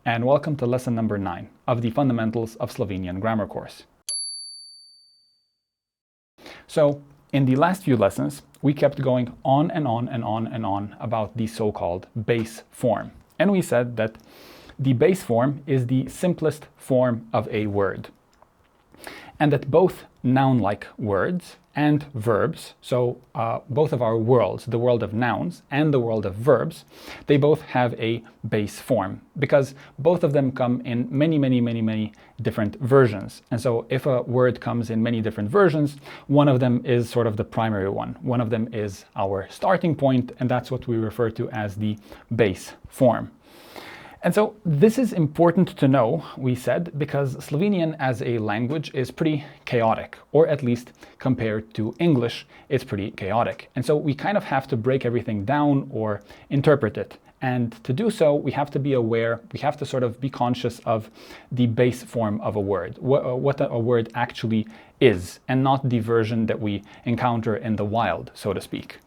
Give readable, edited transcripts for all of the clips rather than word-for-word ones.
and welcome to lesson number 9 of the Fundamentals of Slovenian Grammar course. So, in the last few lessons, we kept going on and on and on and on about the so-called base form. And we said that the base form is the simplest form of a word. And that both noun-like words and verbs, so both of our worlds, the world of nouns and the world of verbs, they both have a base form because both of them come in many different versions. And so if a word comes in many different versions, one of them is sort of the primary one. One of them is our starting point, and that's what we refer to as the base form. And so this is important to know, we said, because Slovenian as a language is pretty chaotic, or at least compared to English, it's pretty chaotic. And so we kind of have to break everything down or interpret it. And to do so, we have to be aware, we have to sort of be conscious of the base form of a word, what a word actually is, and not the version that we encounter in the wild, so to speak.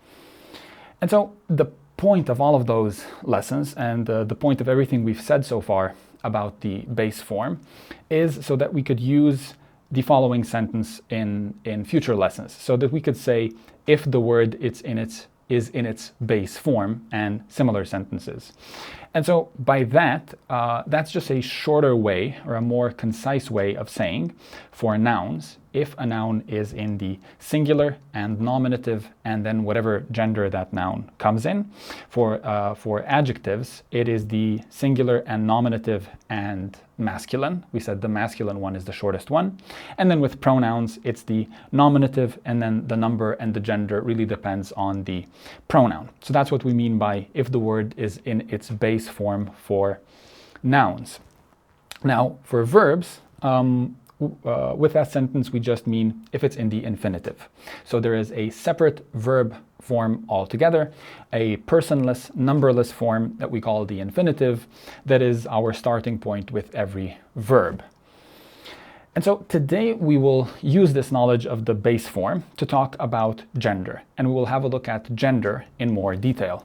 And so the point of all of those lessons and the point of everything we've said so far about the base form is so that we could use the following sentence in future lessons, so that we could say if the word is in its base form, and similar sentences. And so by that, that's just a shorter way or a more concise way of saying for nouns, if a noun is in the singular and nominative and then whatever gender that noun comes in. For adjectives, it is the singular and nominative and masculine. We said the masculine one is the shortest one. And then with pronouns, it's the nominative, and then the number and the gender really depends on the pronoun. So that's what we mean by if the word is in its base form for nouns. Now, for verbs, with that sentence, we just mean if it's in the infinitive. So there is a separate verb form altogether, a personless, numberless form that we call the infinitive, that is our starting point with every verb. And so today we will use this knowledge of the base form to talk about gender, and we will have a look at gender in more detail.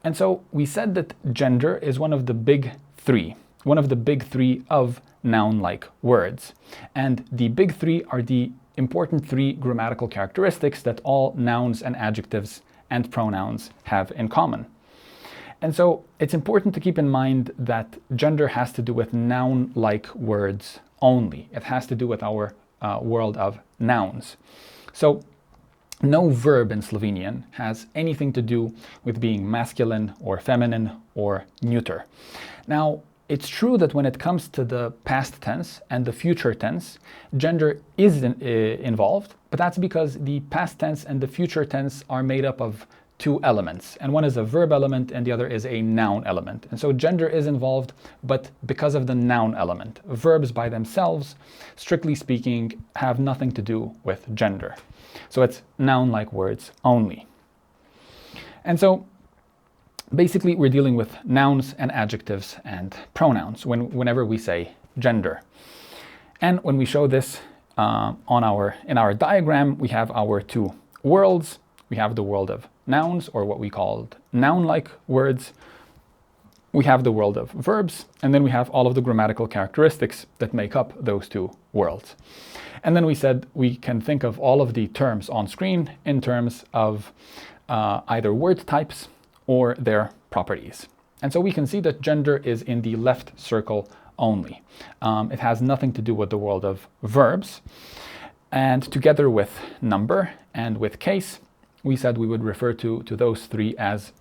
And so we said that gender is one of the big three of noun-like words. And the big three are the important three grammatical characteristics that all nouns and adjectives and pronouns have in common. And so it's important to keep in mind that gender has to do with noun-like words only. It has to do with our world of nouns. So no verb in Slovenian has anything to do with being masculine or feminine or neuter. Now, it's true that when it comes to the past tense and the future tense, gender is involved, but that's because the past tense and the future tense are made up of two elements, and one is a verb element and the other is a noun element. And so gender is involved, but because of the noun element. Verbs by themselves, strictly speaking, have nothing to do with gender. So it's noun-like words only. And so basically, we're dealing with nouns and adjectives and pronouns whenever we say gender. And when we show this in our diagram, we have our two worlds. We have the world of nouns, or what we called noun-like words. We have the world of verbs, and then we have all of the grammatical characteristics that make up those two worlds. And then we said we can think of all of the terms on screen in terms of either word types or their properties. And so we can see that gender is in the left circle only. It has nothing to do with the world of verbs. And together with number and with case, we said we would refer to those three as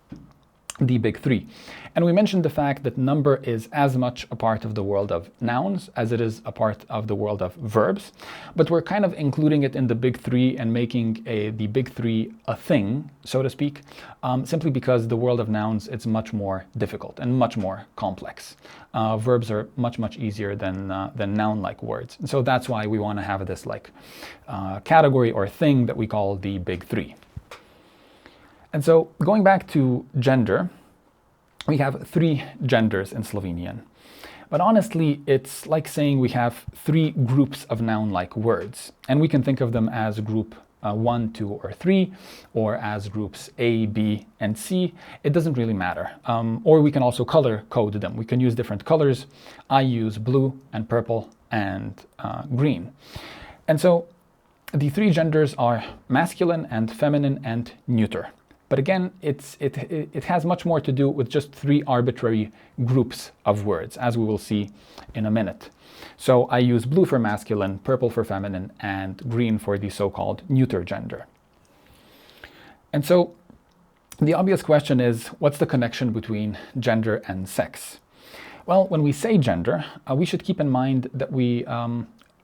the big three. And we mentioned the fact that number is as much a part of the world of nouns as it is a part of the world of verbs, but we're kind of including it in the big three and making the big three a thing, so to speak, simply because the world of nouns is much more difficult and much more complex. Verbs are much easier than noun-like words. And so that's why we want to have this category or thing that we call the big three. And so going back to gender, we have three genders in Slovenian. But honestly, it's like saying we have three groups of noun-like words, and we can think of them as group 1, 2, or 3, or as groups A, B, and C. It doesn't really matter. Or we can also color code them. We can use different colors. I use blue and purple and green. And so the three genders are masculine and feminine and neuter. But again, it has much more to do with just three arbitrary groups of words, as we will see in a minute. So I use blue for masculine, purple for feminine, and green for the so-called neuter gender. And so the obvious question is, what's the connection between gender and sex? Well, when we say gender, we should keep in mind that we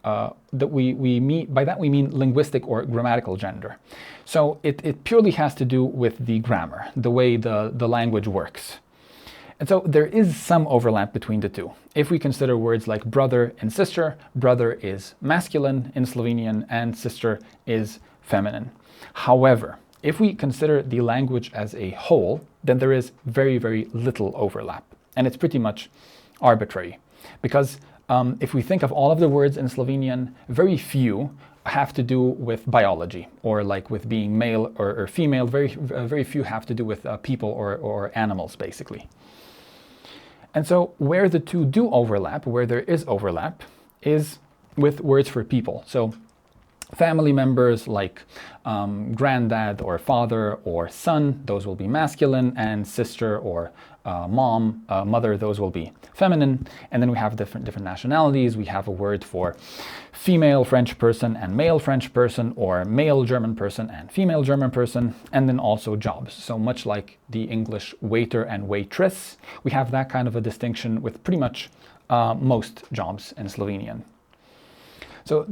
mean, by that we mean linguistic or grammatical gender. So it purely has to do with the grammar, the way the language works. And so there is some overlap between the two. If we consider words like brother and sister, brother is masculine in Slovenian and sister is feminine. However, if we consider the language as a whole, then there is very, very little overlap. And it's pretty much arbitrary. Because if we think of all of the words in Slovenian, very few have to do with biology, or like with being male or female. Very few have to do with people or animals, basically. And so where the two do overlap, where there is overlap, is with words for people. So family members like granddad or father or son, those will be masculine, and sister or mom, mother, those will be feminine. And then we have different nationalities. We have a word for female French person and male French person, or male German person and female German person, and then also jobs. So much like the English waiter and waitress, we have that kind of a distinction with pretty much most jobs in Slovenian. So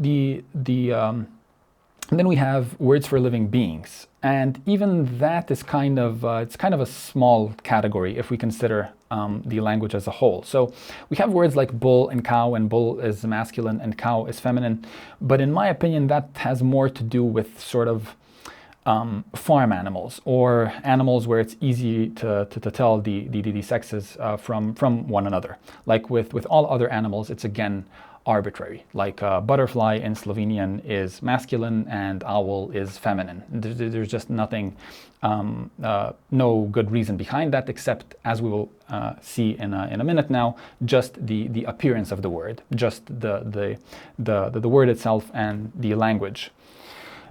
and then we have words for living beings, and even that is kind of a small category if we consider the language as a whole. So we have words like bull and cow, and bull is masculine and cow is feminine. But in my opinion, that has more to do with sort of farm animals, or animals where it's easy to tell the sexes from one another. Like with all other animals, it's again arbitrary. Like butterfly in Slovenian is masculine and owl is feminine. There's just nothing, no good reason behind that, except, as we will see in a minute now, just the appearance of the word, just the word itself and the language.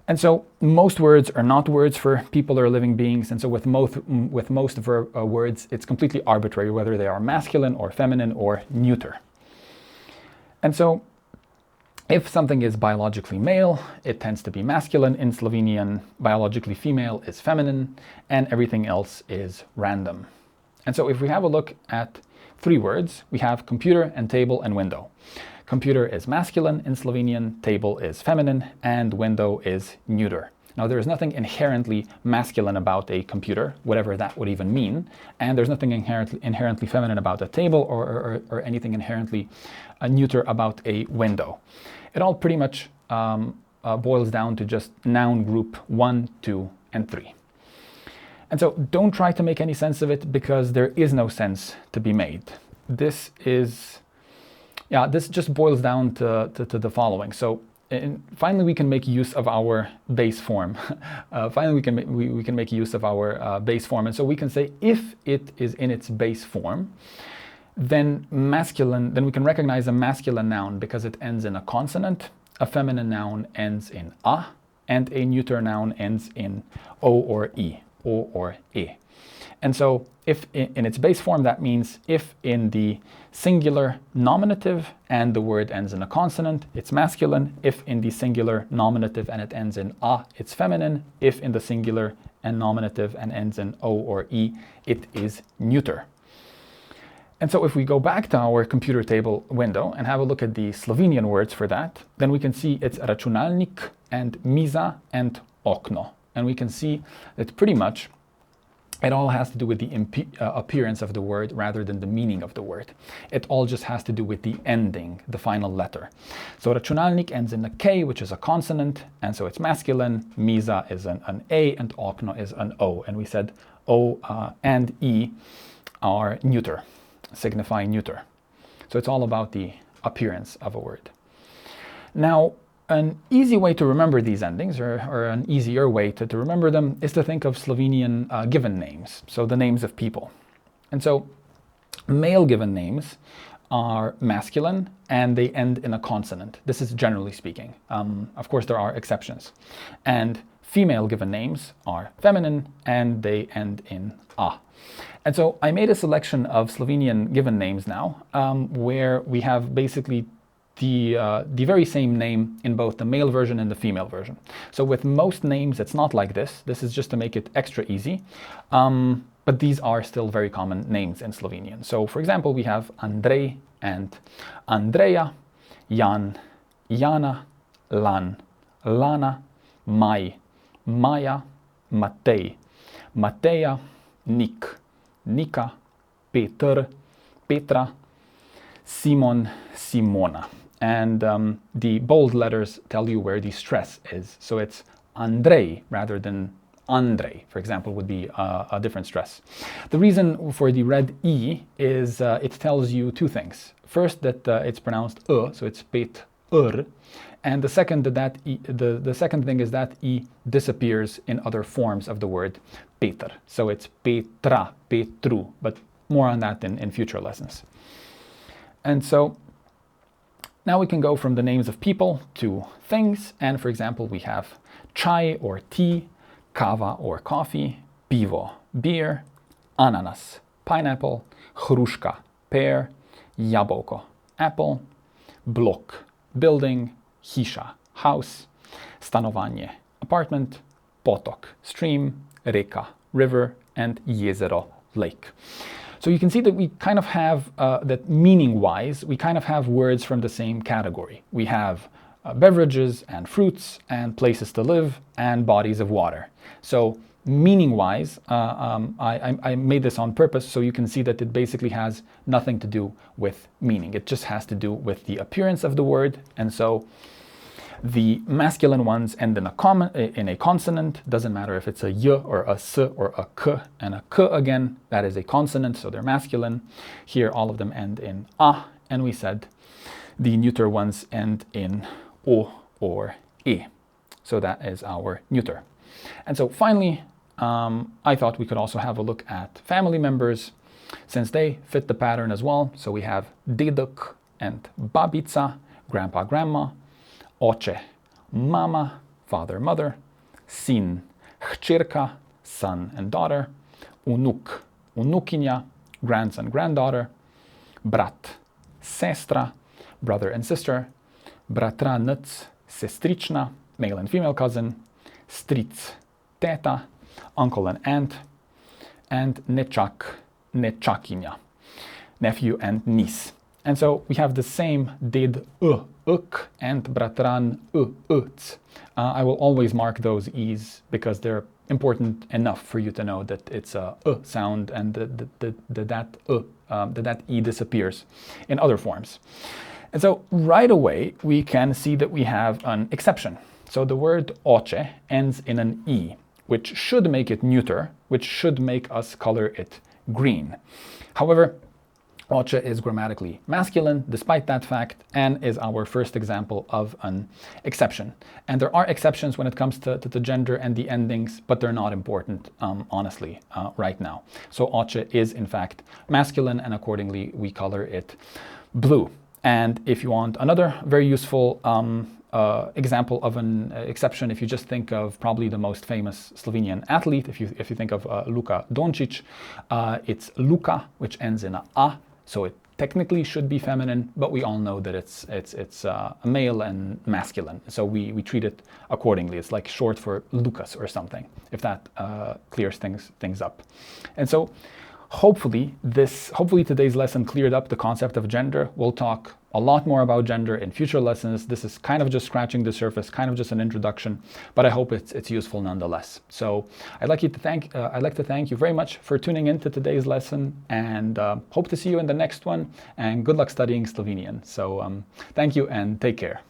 And so most words are not words for people or living beings, and so with most words, it's completely arbitrary whether they are masculine or feminine or neuter. And so if something is biologically male, it tends to be masculine in Slovenian, biologically female is feminine, and everything else is random. And so if we have a look at three words, we have computer and table and window. Computer is masculine in Slovenian, table is feminine, and window is neuter. Now, there is nothing inherently masculine about a computer, whatever that would even mean, and there's nothing inherently feminine about a table, or anything inherently neuter about a window. It all pretty much boils down to just noun group 1, 2, and 3. And so don't try to make any sense of it, because there is no sense to be made. This just boils down to the following. So finally, we can make use of our base form. Finally, we can make use of our base form. And so we can say, if it is in its base form, then we can recognize a masculine noun because it ends in a consonant, a feminine noun ends in a, and a neuter noun ends in o or e, o or e. And so if in its base form, that means if in the singular nominative and the word ends in a consonant, it's masculine. If in the singular nominative and it ends in a, it's feminine. If in the singular and nominative and ends in o or e, it is neuter. And so if we go back to our computer table window and have a look at the Slovenian words for that, then we can see it's računalnik and miza and okno. And we can see that pretty much it all has to do with the appearance of the word rather than the meaning of the word. It all just has to do with the ending, the final letter. So računalnik ends in a K, which is a consonant, and so it's masculine. Miza is an A, and okno is an O. And we said O and E are neuter, signifying neuter. So it's all about the appearance of a word. Now, An easy way to remember these endings, or an easier way to remember them, is to think of Slovenian given names, so the names of people. And so male given names are masculine and they end in a consonant. This is generally speaking. Of course, there are exceptions. And female given names are feminine and they end in a. And so I made a selection of Slovenian given names now, where we have basically the very same name in both the male version and the female version. So with most names, it's not like this. This is just to make it extra easy. But these are still very common names in Slovenian. So for example, we have Andrej and Andreja, Jan, Jana, Lan, Lana, Maj, Maja, Matej, Mateja, Nik, Nika, Peter, Petra, Simon, Simona. And the bold letters tell you where the stress is. So it's Andrej rather than Andrej, for example, would be a different stress. The reason for the red E is it tells you two things. First, that it's pronounced so it's Pet-ur. And the second, the second thing is that E disappears in other forms of the word Peter. So it's Petra, Petru, but more on that in future lessons. And so now we can go from the names of people to things. And for example, we have chai or tea, kava or coffee, pivo, beer, ananas, pineapple, hruška, pear, jabolko, apple, blok, building, hiša, house, stanovanje, apartment, potok, stream, reka, river, and jezero, lake. So you can see that we kind of have, that meaning-wise, we kind of have words from the same category. We have beverages and fruits and places to live and bodies of water. So meaning-wise, I made this on purpose so you can see that it basically has nothing to do with meaning. It just has to do with the appearance of the word. And so the masculine ones end in a consonant. Doesn't matter if it's a y or a s or a k. And a k again, that is a consonant, so they're masculine. Here all of them end in a, and we said the neuter ones end in o or e. So that is our neuter. And so finally, I thought we could also have a look at family members since they fit the pattern as well. So we have dedek and babica, grandpa, grandma, oče, mama, father, mother, sin, hčerka, son and daughter, unuk, unukinja, grandson, granddaughter, brat, sestra, brother and sister, bratranec, sestrična, male and female cousin, stric, teta, uncle and aunt, and nečak, nečakinja, nephew and niece. And so we have the same ded, uk, and bratran, uc. I will always mark those e's because they're important enough for you to know that it's a sound and that e disappears in other forms. And so right away we can see that we have an exception. So the word oče ends in an e, which should make it neuter, which should make us color it green. However, oče is grammatically masculine despite that fact and is our first example of an exception. And there are exceptions when it comes to the gender and the endings, but they're not important, honestly, right now. So oče is in fact masculine, and accordingly we color it blue. And if you want another very useful example of an exception, if you just think of probably the most famous Slovenian athlete, if you think of Luka Doncic, it's Luka, which ends in a, so it technically should be feminine, but we all know that it's a male and masculine, so we treat it accordingly. It's like short for Lucas or something, if that clears things up. And so hopefully today's lesson cleared up the concept of gender. We'll talk a lot more about gender in future lessons. This is kind of just scratching the surface, kind of just an introduction, but I hope it's useful nonetheless. So I'd like to thank you very much for tuning in to today's lesson, and hope to see you in the next one, and good luck studying Slovenian. So thank you and take care.